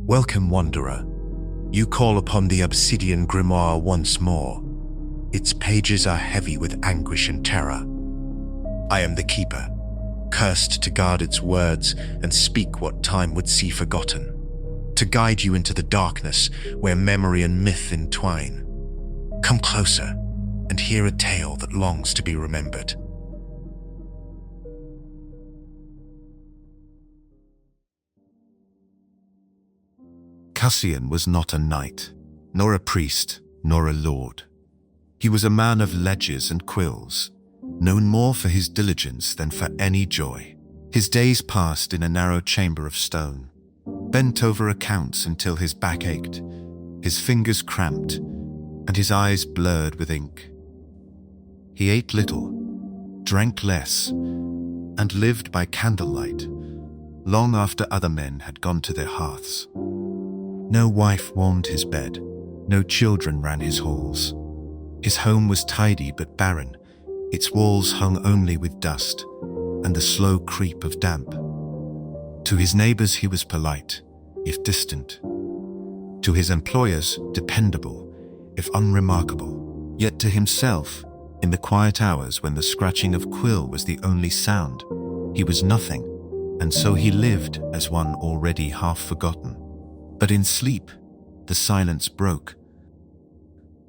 Welcome, Wanderer. You call upon the Obsidian Grimoire once more. Its pages are heavy with anguish and terror. I am the Keeper, cursed to guard its words and speak what time would see forgotten, to guide you into the darkness where memory and myth entwine. Come closer and hear a tale that longs to be remembered. Cassian was not a knight, nor a priest, nor a lord. He was a man of ledgers and quills, known more for his diligence than for any joy. His days passed in a narrow chamber of stone, bent over accounts until his back ached, his fingers cramped, and his eyes blurred with ink. He ate little, drank less, and lived by candlelight, long after other men had gone to their hearths. No wife warmed his bed, no children ran his halls. His home was tidy but barren, its walls hung only with dust and the slow creep of damp. To his neighbors he was polite, if distant. To his employers, dependable, if unremarkable. Yet to himself, in the quiet hours when the scratching of quill was the only sound, he was nothing, and so he lived as one already half forgotten. But in sleep, the silence broke.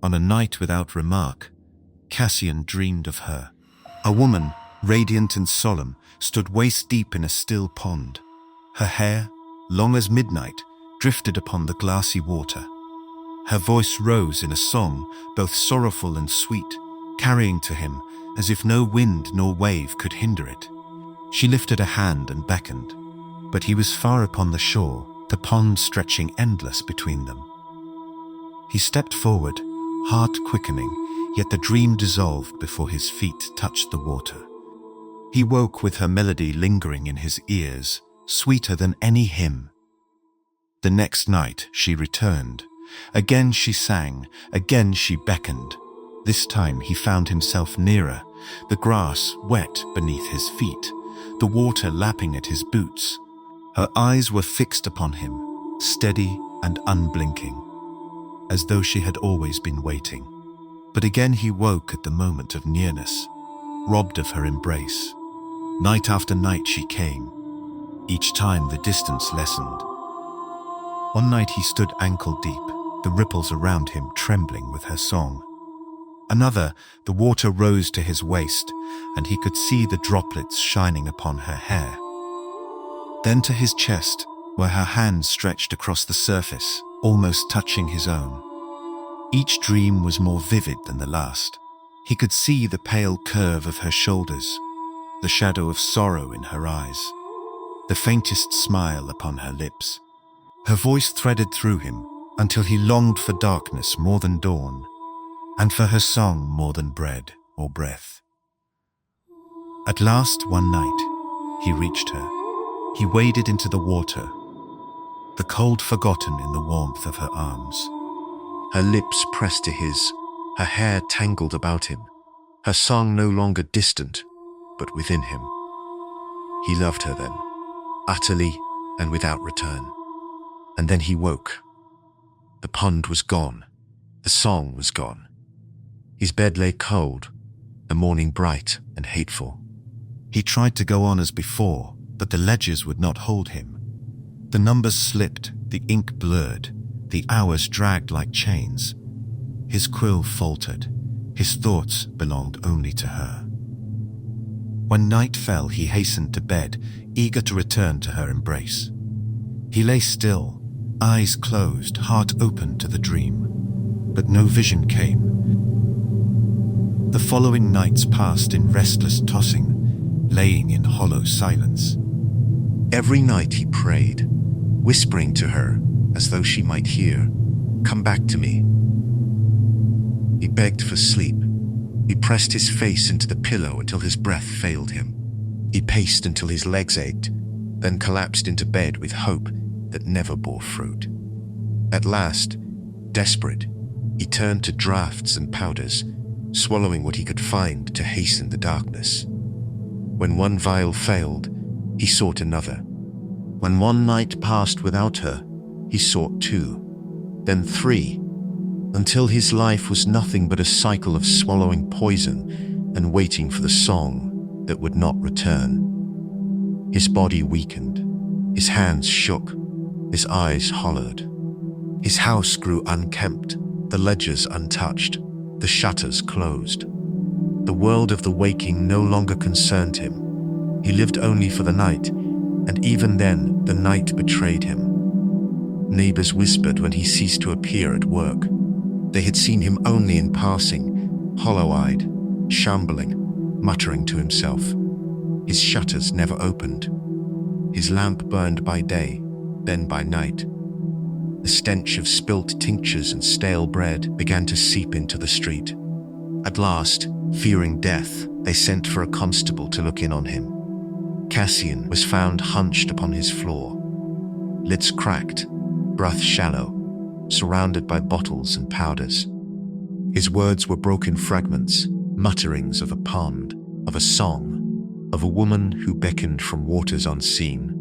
On a night without remark, Cassian dreamed of her. A woman, radiant and solemn, stood waist-deep in a still pond. Her hair, long as midnight, drifted upon the glassy water. Her voice rose in a song, both sorrowful and sweet, carrying to him, as if no wind nor wave could hinder it. She lifted a hand and beckoned, but he was far upon the shore, the pond stretching endless between them. He stepped forward, heart quickening, yet the dream dissolved before his feet touched the water. He woke with her melody lingering in his ears, sweeter than any hymn. The next night she returned. Again she sang, again she beckoned. This time he found himself nearer, the grass wet beneath his feet, the water lapping at his boots. Her eyes were fixed upon him, steady and unblinking, as though she had always been waiting. But again he woke at the moment of nearness, robbed of her embrace. Night after night she came. Each time the distance lessened. One night he stood ankle-deep, the ripples around him trembling with her song. Another, the water rose to his waist, and he could see the droplets shining upon her hair. Then to his chest, where her hands stretched across the surface, almost touching his own. Each dream was more vivid than the last. He could see the pale curve of her shoulders, the shadow of sorrow in her eyes, the faintest smile upon her lips. Her voice threaded through him until he longed for darkness more than dawn, and for her song more than bread or breath. At last, one night, he reached her. He waded into the water, the cold forgotten in the warmth of her arms. Her lips pressed to his, her hair tangled about him, her song no longer distant, but within him. He loved her then, utterly and without return. And then he woke. The pond was gone, the song was gone. His bed lay cold, the morning bright and hateful. He tried to go on as before, but the ledgers would not hold him. The numbers slipped, the ink blurred, the hours dragged like chains. His quill faltered, his thoughts belonged only to her. When night fell, he hastened to bed, eager to return to her embrace. He lay still, eyes closed, heart open to the dream, but no vision came. The following nights passed in restless tossing, laying in hollow silence. Every night he prayed, whispering to her as though she might hear, "Come back to me." He begged for sleep. He pressed his face into the pillow until his breath failed him. He paced until his legs ached, then collapsed into bed with hope that never bore fruit. At last, desperate, he turned to draughts and powders, swallowing what he could find to hasten the darkness. When one vial failed, he sought another. When one night passed without her, He sought 2, then 3, until his life was nothing but a cycle of swallowing poison and waiting for the song that would not return. His body weakened, his hands shook, his eyes hollowed. His house grew unkempt, the ledgers untouched, the shutters closed. The world of the waking no longer concerned him. He lived only for the night, and even then the night betrayed him. Neighbors whispered when he ceased to appear at work. They had seen him only in passing, hollow-eyed, shambling, muttering to himself. His shutters never opened. His lamp burned by day, then by night. The stench of spilt tinctures and stale bread began to seep into the street. At last, fearing death, they sent for a constable to look in on him. Cassian was found hunched upon his floor, lids cracked, breath shallow, surrounded by bottles and powders. His words were broken fragments, mutterings of a pond, of a song, of a woman who beckoned from waters unseen.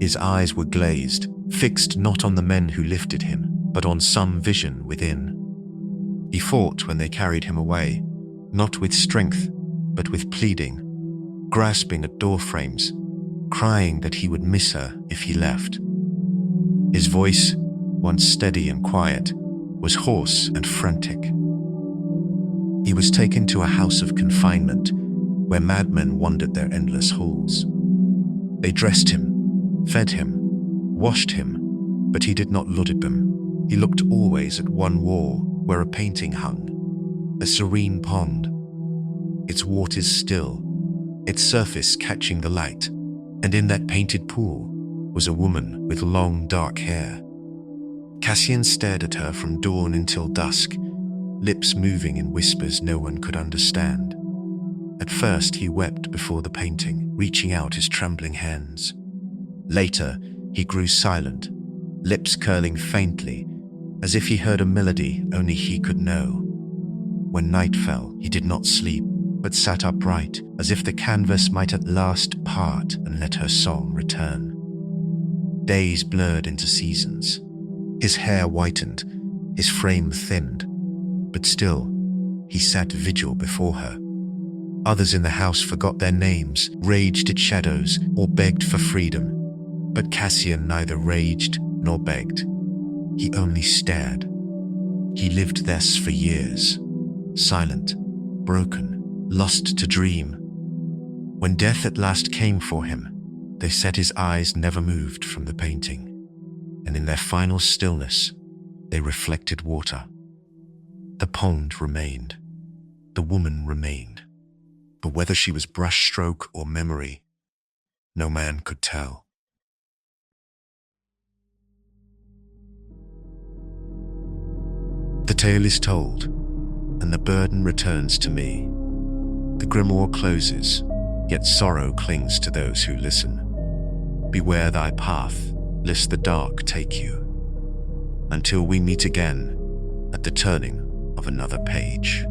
His eyes were glazed, fixed not on the men who lifted him, but on some vision within. He fought when they carried him away, not with strength, but with pleading, grasping at door frames, crying that he would miss her if he left. His voice, once steady and quiet, was hoarse and frantic. He was taken to a house of confinement, where madmen wandered their endless halls. They dressed him, fed him, washed him, but he did not look at them. He looked always at one wall where a painting hung, a serene pond, its waters still, its surface catching the light, and in that painted pool was a woman with long dark hair. Cassian stared at her from dawn until dusk, lips moving in whispers no one could understand. At first he wept before the painting, reaching out his trembling hands. Later, he grew silent, lips curling faintly, as if he heard a melody only he could know. When night fell, he did not sleep, but sat upright, as if the canvas might at last part and let her song return. Days blurred into seasons. His hair whitened, his frame thinned, but still, he sat vigil before her. Others in the house forgot their names, raged at shadows, or begged for freedom. But Cassian neither raged nor begged. He only stared. He lived thus for years, silent, broken, lost to dream. When death at last came for him, they said his eyes never moved from the painting, and in their final stillness, they reflected water. The pond remained. The woman remained. But whether she was brushstroke or memory, no man could tell. The tale is told, and the burden returns to me. The grimoire closes, yet sorrow clings to those who listen. Beware thy path, lest the dark take you. Until we meet again at the turning of another page.